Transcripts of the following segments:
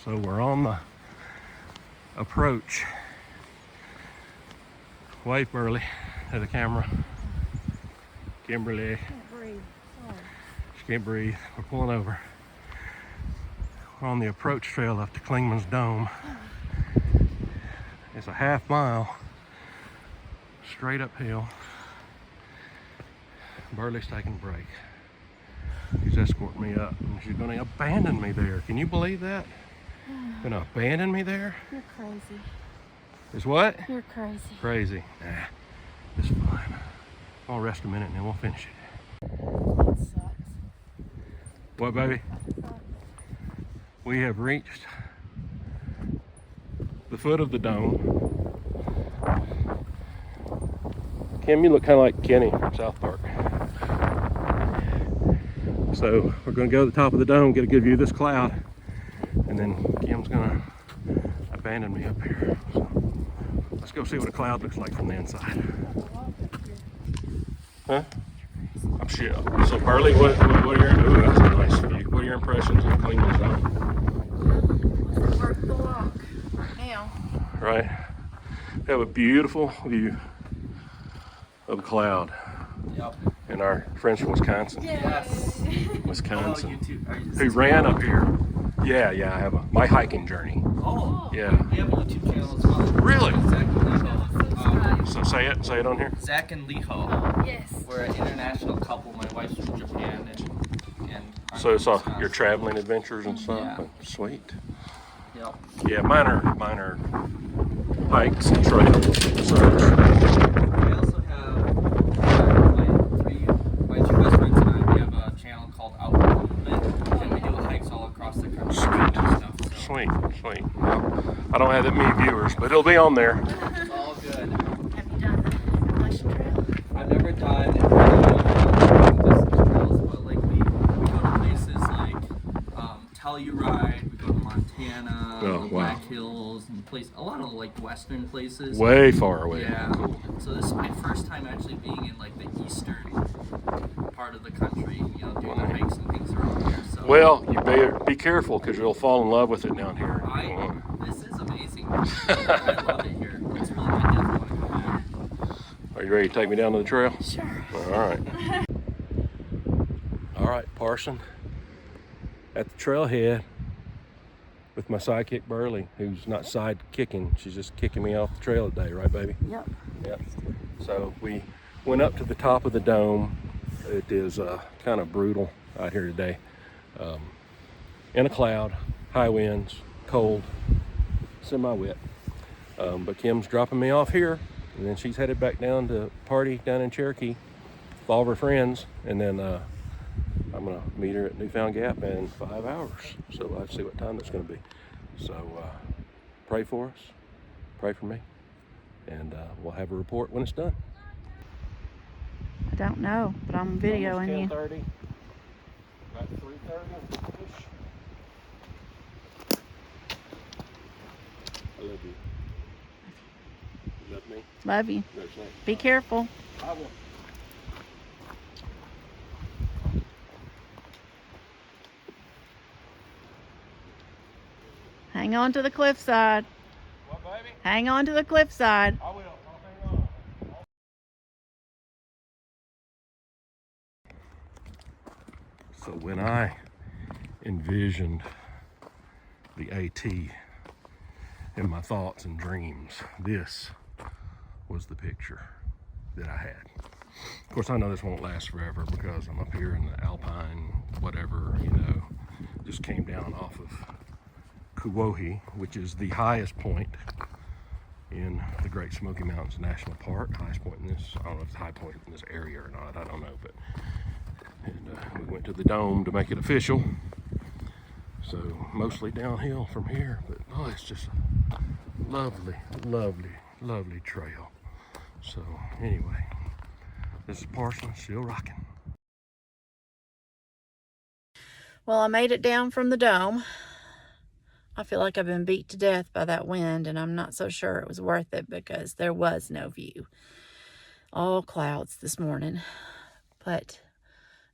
So we're on the approach. Wave, Berly, to the camera. Kimberly. Can't breathe. Sorry. She can't breathe. We're pulling over. We're on the approach trail up to Klingman's Dome. It's a half mile straight uphill. Berly's taking a break. She's escorting me up, and she's going to abandon me there. Can you believe that? Going to abandon me there? You're crazy. Is what? You're crazy. Crazy. Nah, it's fine. I'll rest a minute and then we'll finish it. That sucks. What, baby? That sucks. We have reached the foot of the dome. Kim, you look kind of like Kenny from South Park. So we're going to go to the top of the dome, get a good view of this cloud, and then Kim's going to abandon me up here. So let's go see what a cloud looks like from the inside. Huh? I'm sure. So Berly, what are your, ooh, that's a nice view. What are your impressions of Klingman's Dome? It's worth the walk right now. Right. We have a beautiful view of the cloud. Yep. And our friends from Wisconsin. Yes. Wisconsin. Who Who ran up here. Yeah, I have my hiking journey. Oh. Yeah. We have a YouTube channel as well. Really? Zach and Leho. So say it on here. Zach and Leho. Yes. We're an international couple. My wife's from Japan and I'm So it's from all Wisconsin. your traveling adventures and stuff. Yeah. Sweet. Yep. Yeah, mine are hikes and trails and such. We also have my two best friends and I. We have a channel called Outward Movement, and we do hikes all across the country and stuff. So Sweet. Well, I don't have that many viewers, but it'll be on there. it's all good. Have you done the Appalachian Trail? I've never done any distance trails, but like we go to places like Telluride, we go to Montana, Oh, wow. Black Hills, and a lot of like western places. Way far away. Yeah. Cool. So this is my first time actually being in like the eastern part of the country, you know, doing the hikes and things around here. So Well, you better be careful because you'll fall in love with it down here. this is amazing. I love it here. It's really good. I definitely want to come back. Are you ready to take me down to the trail? Sure. All right, Parson. At the trailhead with my sidekick Berly, who's not side kicking, she's just kicking me off the trail today, right, baby? Yep. Yep. So we went up to the top of the dome. It is kind of brutal out here today. In a cloud, high winds, cold, semi-wet. But Kim's dropping me off here, and then she's headed back down to party down in Cherokee with all of her friends, and then I'm gonna meet her at Newfound Gap in 5 hours. So we'll have to see what time that's gonna be. So pray for us, pray for me, and we'll have a report when it's done. I don't know, but I'm videoing you. 10:30, about 3:30-ish. I love you. You love me? Love you. No, it's not. Be careful. I will. Hang on to the cliffside. What, baby? Hang on to the cliffside. I will. I'll hang on. So when I envisioned the AT in my thoughts and dreams, this was the picture that I had. Of course, I know this won't last forever because I'm up here in the Alpine, whatever, just came down off of Kuwohi, which is the highest point in the Great Smoky Mountains National Park. Highest point in this, I don't know if it's a high point in this area or not, I don't know, but we went to the dome to make it official. So mostly downhill from here, but oh, it's just a lovely, lovely, lovely trail. So anyway, this is Parson, still rocking. Well, I made it down from the dome. I feel like I've been beat to death by that wind, and I'm not so sure it was worth it because there was no view. All clouds this morning. But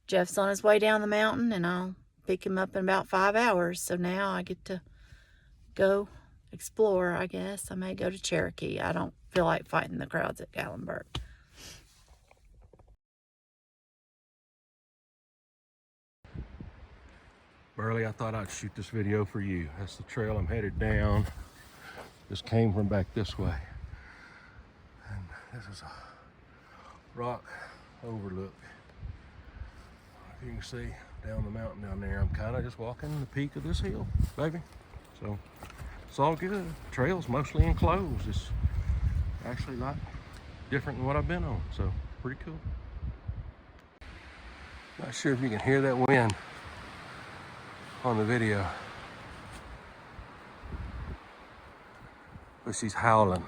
Jeff's on his way down the mountain, and I'll pick him up in about 5 hours. So now I get to go explore, I guess. I may go to Cherokee. I don't feel like fighting the crowds at Gallenberg. Berly, I thought I'd shoot this video for you. That's the trail I'm headed down. Just came from back this way. And this is a rock overlook. You can see down the mountain down there. I'm kind of just walking the peak of this hill, baby. So it's all good. Trail's mostly enclosed. It's actually a lot different than what I've been on. So pretty cool. Not sure if you can hear that wind on the video, but she's howling.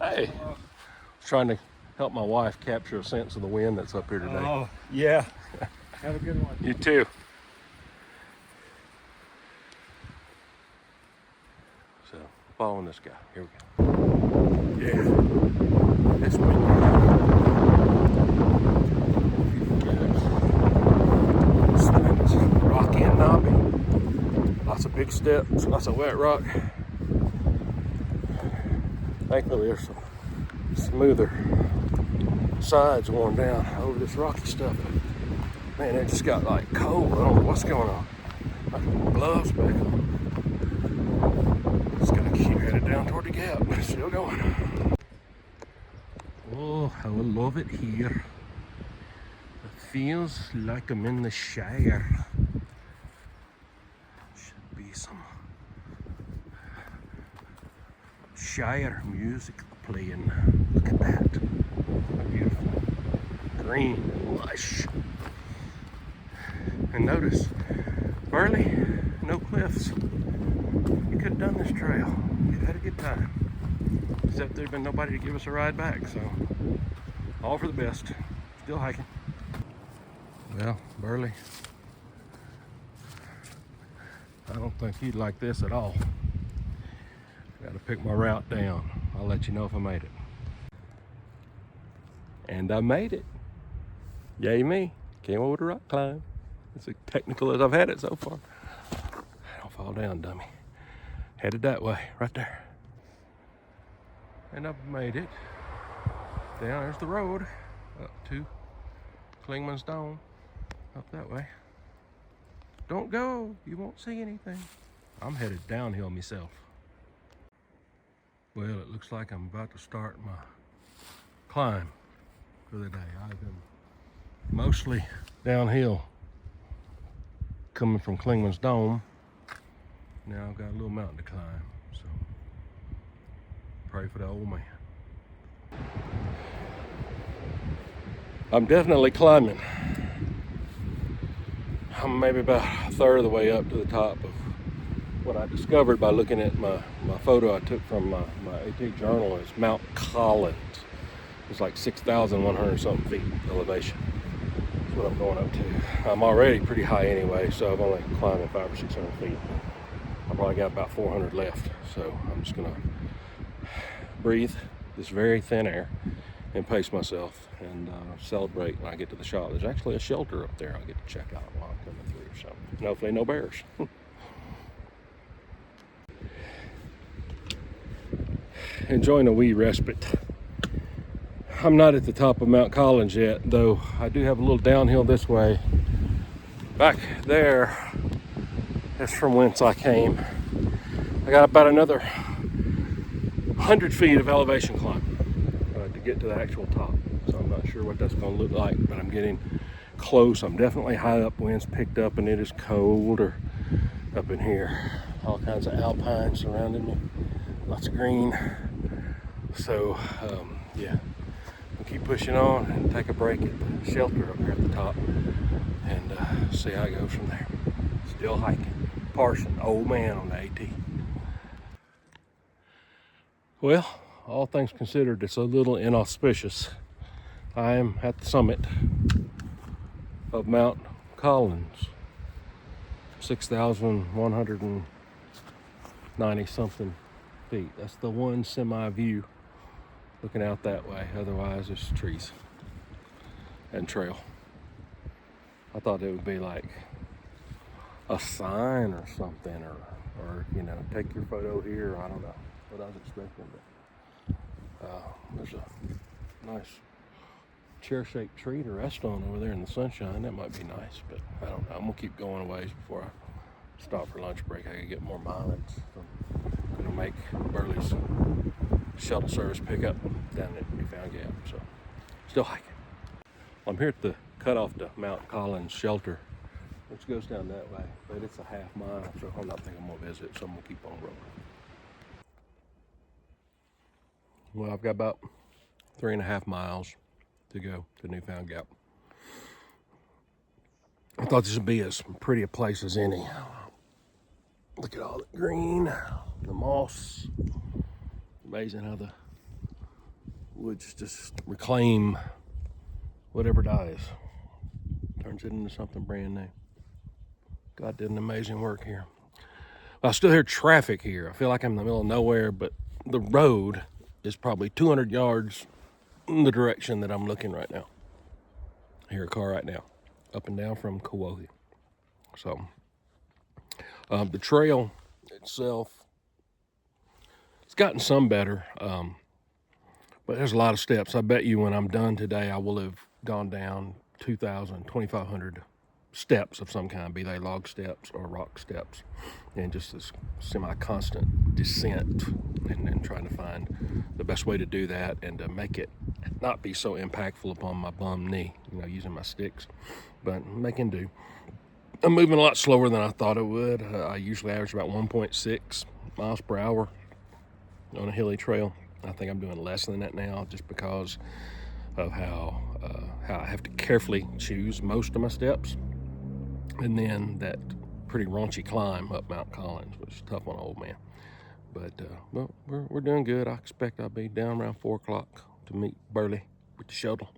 Hey, I was trying to help my wife capture a sense of the wind that's up here today. Oh, yeah. Have a good one. You too. So, following this guy. Here we go. Yeah. This way. This thing's rocky and knobby. Lots of big steps, lots of wet rock. Thankfully, there's some smoother sides worn down over this rocky stuff. Man, it just got like cold. I don't know what's going on. I got my gloves back on. Just gonna keep headed down toward the gap. Still going. Oh, how I love it here. It feels like I'm in the Shire. Should be some Shire music playing. Look at that. Beautiful. Green, lush. And notice, Berly, no cliffs. You could have done this trail. You'd had a good time. Except there'd been nobody to give us a ride back, so all for the best. Still hiking. Well, Berly, I don't think he'd like this at all. Got to pick my route down. I'll let you know if I made it. And I made it. Yay me. Came over the rock climb. It's as technical as I've had it so far. Don't fall down, dummy. Headed that way, right there. And I've made it. Down, there's the road. Up to Clingman's Dome. Up that way. Don't go, you won't see anything. I'm headed downhill myself. Well, it looks like I'm about to start my climb for the day. I've been mostly downhill coming from Clingman's Dome. Now I've got a little mountain to climb, so pray for the old man. I'm definitely climbing. I'm maybe about a third of the way up to the top of what I discovered by looking at my photo I took from my AT journal is Mount Collins. It's like 6,100 something feet elevation. That's what I'm going up to. I'm already pretty high anyway, so I've only climbed 500 or 600 feet. I probably got about 400 left, so I'm just gonna breathe this very thin air and pace myself and celebrate when I get to the shop. There's actually a shelter up there I'll get to check out while I'm coming through, so and hopefully no bears. Enjoying a wee respite. I'm not at the top of Mount Collins yet, though I do have a little downhill this way. Back there, that's from whence I came. I got about another 100 feet of elevation climb to get to the actual top. So I'm not sure what that's going to look like, but I'm getting close. I'm definitely high up, winds picked up, and it is colder up in here. All kinds of alpine surrounding me, lots of green. So yeah, we'll keep pushing on and take a break at the shelter up here at the top and see how it goes from there. Still hiking. Parson, old man on the AT. Well, all things considered, it's a little inauspicious. I am at the summit of Mount Collins, 6,190 something feet. That's the one semi view looking out that way. Otherwise, it's trees and trail. I thought it would be like a sign or something, or or, you know, take your photo here. I don't know what I was expecting, but there's a nice chair-shaped tree to rest on over there in the sunshine. That might be nice, but I don't know. I'm gonna keep going a ways before I stop for lunch break. I can get more mileage. So I'm gonna make Berly's shuttle service pickup down at Newfound Gap. So still hiking. I'm here at the cutoff to Mount Collins shelter, which goes down that way, but it's a half mile, so I'm not thinking I'm gonna visit, so I'm gonna keep on rolling. Well, I've got about 3.5 miles to go to Newfound Gap. I thought this would be as pretty a place as any. Look at all the green, the moss. Amazing how the woods just reclaim whatever dies, turns it into something brand new. God did an amazing work here. I still hear traffic here. I feel like I'm in the middle of nowhere, but the road is probably 200 yards in the direction that I'm looking right now. I hear a car right now, up and down from Kuwohi. So, the trail itself, it's gotten some better, but there's a lot of steps. I bet you when I'm done today, I will have gone down 2,000, 2,500 steps of some kind, be they log steps or rock steps, and just this semi-constant descent, and trying to find the best way to do that and to make it not be so impactful upon my bum knee, you know, using my sticks, but making do. I'm moving a lot slower than I thought it would. I usually average about 1.6 miles per hour on a hilly trail. I think I'm doing less than that now just because of how I have to carefully choose most of my steps. And then that pretty raunchy climb up Mount Collins, which is tough on an old man. But well, we're doing good. I expect I'll be down around 4 o'clock to meet Berly with the shuttle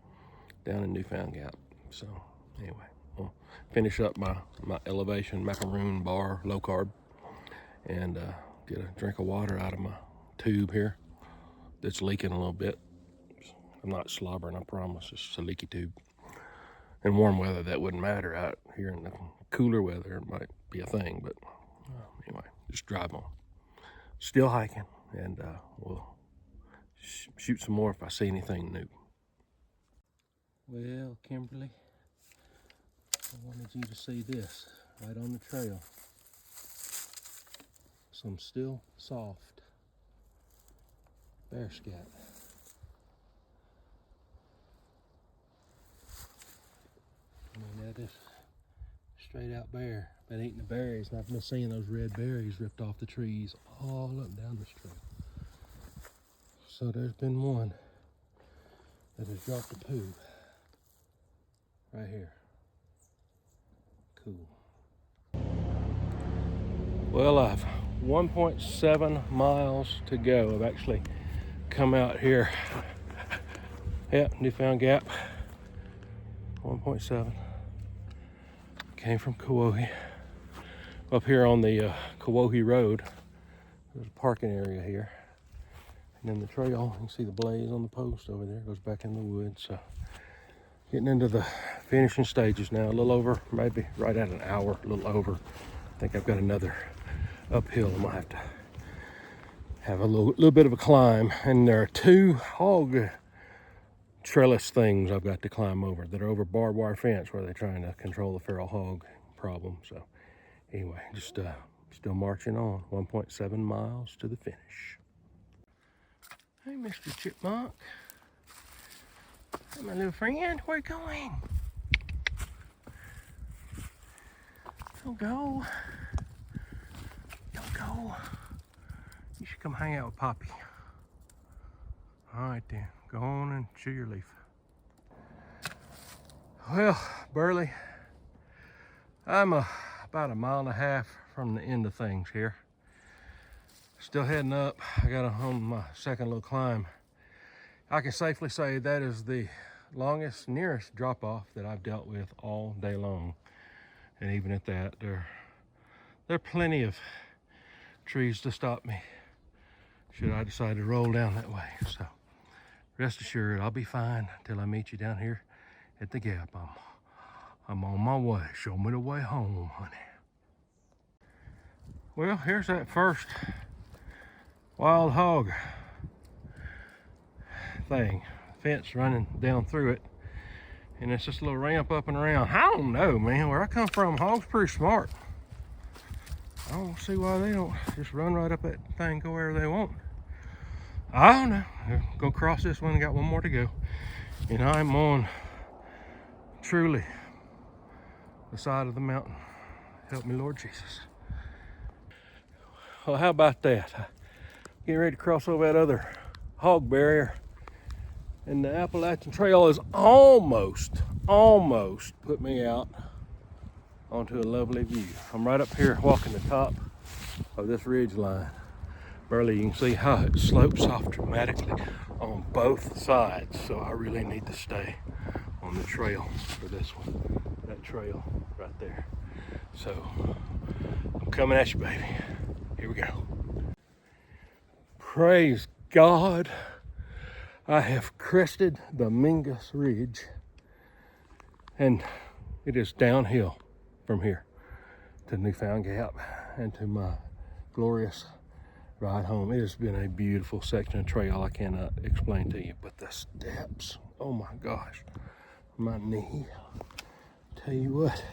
down in Newfound Gap. So anyway, we'll finish up my elevation macaroon bar, low carb, and get a drink of water out of my tube here that's leaking a little bit. I'm not slobbering, I promise. It's just a leaky tube. In warm weather, that wouldn't matter. Out here in the cooler weather, it might be a thing, but anyway, just drive on. Still hiking, and we'll shoot some more if I see anything new. Well, Kimberly, I wanted you to see this right on the trail. Some still soft bear scat. I mean, that is straight out bear. Been eating the berries, and I've been seeing those red berries ripped off the trees all up and down this trail. So there's been one that has dropped a poo right here. Cool. Well, I've 1.7 miles to go. I've actually come out here. Yep, Newfound Gap. 1.7. Came from Kuwohi. Up here on the Kuwohi Road, there's a parking area here. And then the trail, you can see the blaze on the post over there, goes back in the woods. So getting into the finishing stages now, a little over, maybe right at an hour, a little over. I think I've got another uphill. I'm gonna have to have a little bit of a climb. And there are 2 hog trellis things I've got to climb over that are over barbed wire fence where they're trying to control the feral hog problem. So anyway, just still marching on. 1.7 miles to the finish. Hey, Mr. Chipmunk. Hey, my little friend. Where you going? Don't go. Don't go. You should come hang out with Poppy. All right then. Go on and chew your leaf. Well, Berly, I'm about 1.5 miles from the end of things here. Still heading up. I got on my second little climb. I can safely say that is the longest, nearest drop-off that I've dealt with all day long. And even at that, there are plenty of trees to stop me should I decide to roll down that way. So rest assured, I'll be fine until I meet you down here at the Gap. I'm on my way. Show me the way home, honey. Well, here's that first wild hog thing. Fence running down through it. And it's just a little ramp up and around. I don't know, man. Where I come from, hogs pretty smart. I don't see why they don't just run right up that thing, go wherever they want. I don't know. Gonna cross this one, got one more to go. And I'm on truly the side of the mountain. Help me, Lord Jesus. Well, how about that? Getting ready to cross over that other hog barrier. And the Appalachian Trail is almost put me out onto a lovely view. I'm right up here walking the top of this ridge line. Berly, you can see how it slopes off dramatically on both sides. So I really need to stay on the trail for this one. That trail right there. So I'm coming at you, baby. Here we go. Praise God. I have crested the Mingus Ridge, and it is downhill from here to Newfound Gap and to my glorious ride home. It has been a beautiful section of trail I cannot explain to you, but the steps, oh my gosh, my knee, tell you what.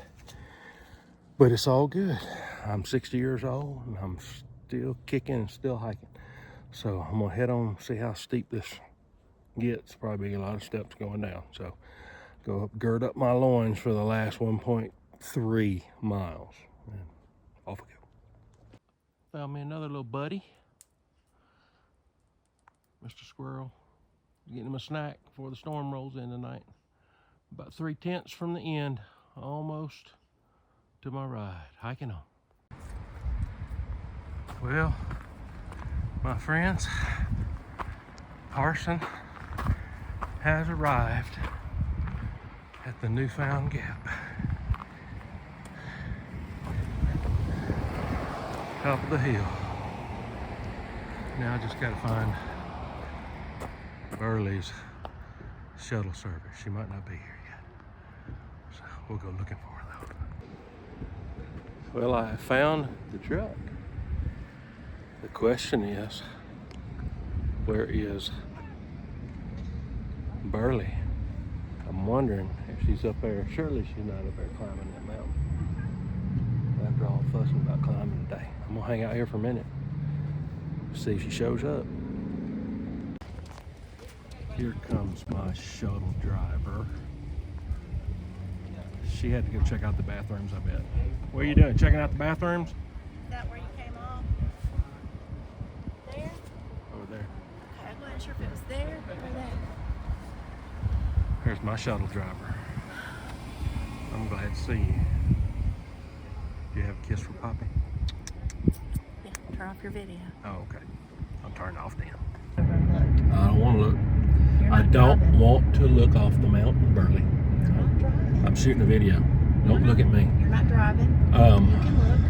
But it's all good. I'm 60 years old and I'm still kicking and still hiking. So I'm gonna head on, see how steep this gets. Probably a lot of steps going down. So go up, gird up my loins for the last 1.3 miles. And off we go. Found me another little buddy. Mr. Squirrel. Getting him a snack before the storm rolls in tonight. About 3/10 from the end. Almost to my ride. Hiking on. Well, my friends, Parson has arrived at the Newfound Gap. Top of the hill. Now I just gotta find Berly's shuttle service. She might not be here yet. So we'll go looking for her though. Well, I found the truck. The question is, where is Berly? I'm wondering if she's up there. Surely she's not up there climbing that mountain. After all fussing about climbing today. I'm gonna hang out here for a minute. See if she shows up. Here comes my shuttle driver. She had to go check out the bathrooms, I bet. What are you doing? Checking out the bathrooms? Is that where you came off? There? Over there. Okay, I wasn't sure if it was there or there. Here's my shuttle driver. I'm glad to see you. Do you have a kiss for Poppy? Yeah, turn off your video. Oh, okay. I'll turn it off then. Look. I don't want to look. You're not I don't driving. want to look off the mountain, Berly. You're not driving. I'm shooting a video. Don't look at me. You're not driving. You can look.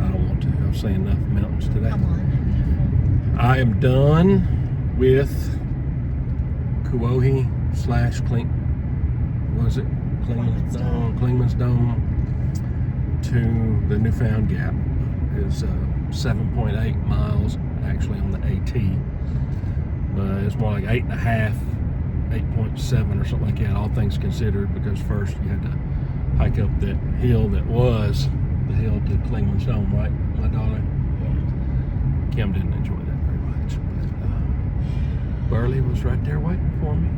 I don't want to. I've seen enough mountains today. Come on. I am done with Kuwohi / Klingman's Dome to the Newfound Gap. Is 7.8 miles actually on the AT, but it's more like 8.5, 8.7 or something like that, all things considered, because first you had to hike up that hill that was the hill to Klingman's Dome, right, my daughter? Yeah. Kim didn't enjoy that very much, but Berly was right there waiting for me.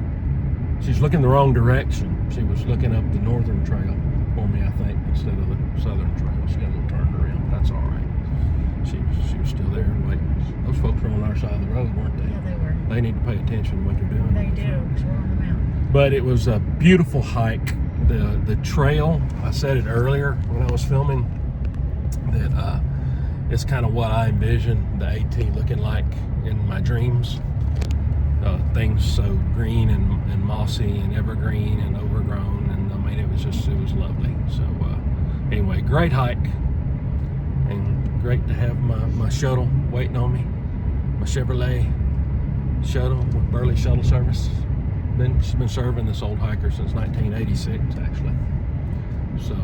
She's looking the wrong direction. She was looking up the northern trail for me, I think, instead of the southern trail. She got a little turned around, but that's all right. She was still there and waiting. Those folks were on our side of the road, weren't they? Yeah, they were. They need to pay attention to what they're doing. They do, because we're on the mountain. But it was a beautiful hike. The trail, I said it earlier when I was filming, that it's kind of what I envisioned the AT looking like in my dreams. Things so green and mossy and evergreen and overgrown, and I mean it was lovely. So anyway, great hike, and great to have my shuttle waiting on me, my Chevrolet shuttle with Berly shuttle service. She's been serving this old hiker since 1986 actually. So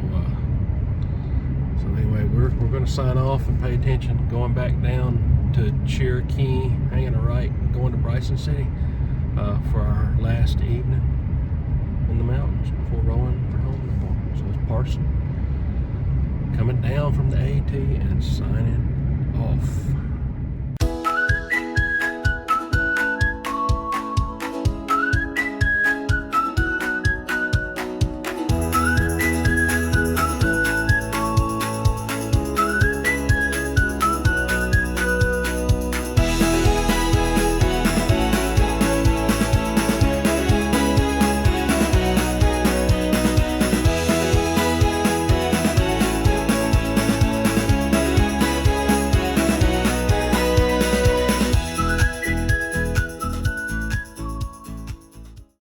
So anyway, we're going to sign off and pay attention. Going back down to Cherokee, hanging a right, going to Bryson City for our last evening in the mountains before rolling for home in the morning. So it's Parson coming down from the AT and signing off.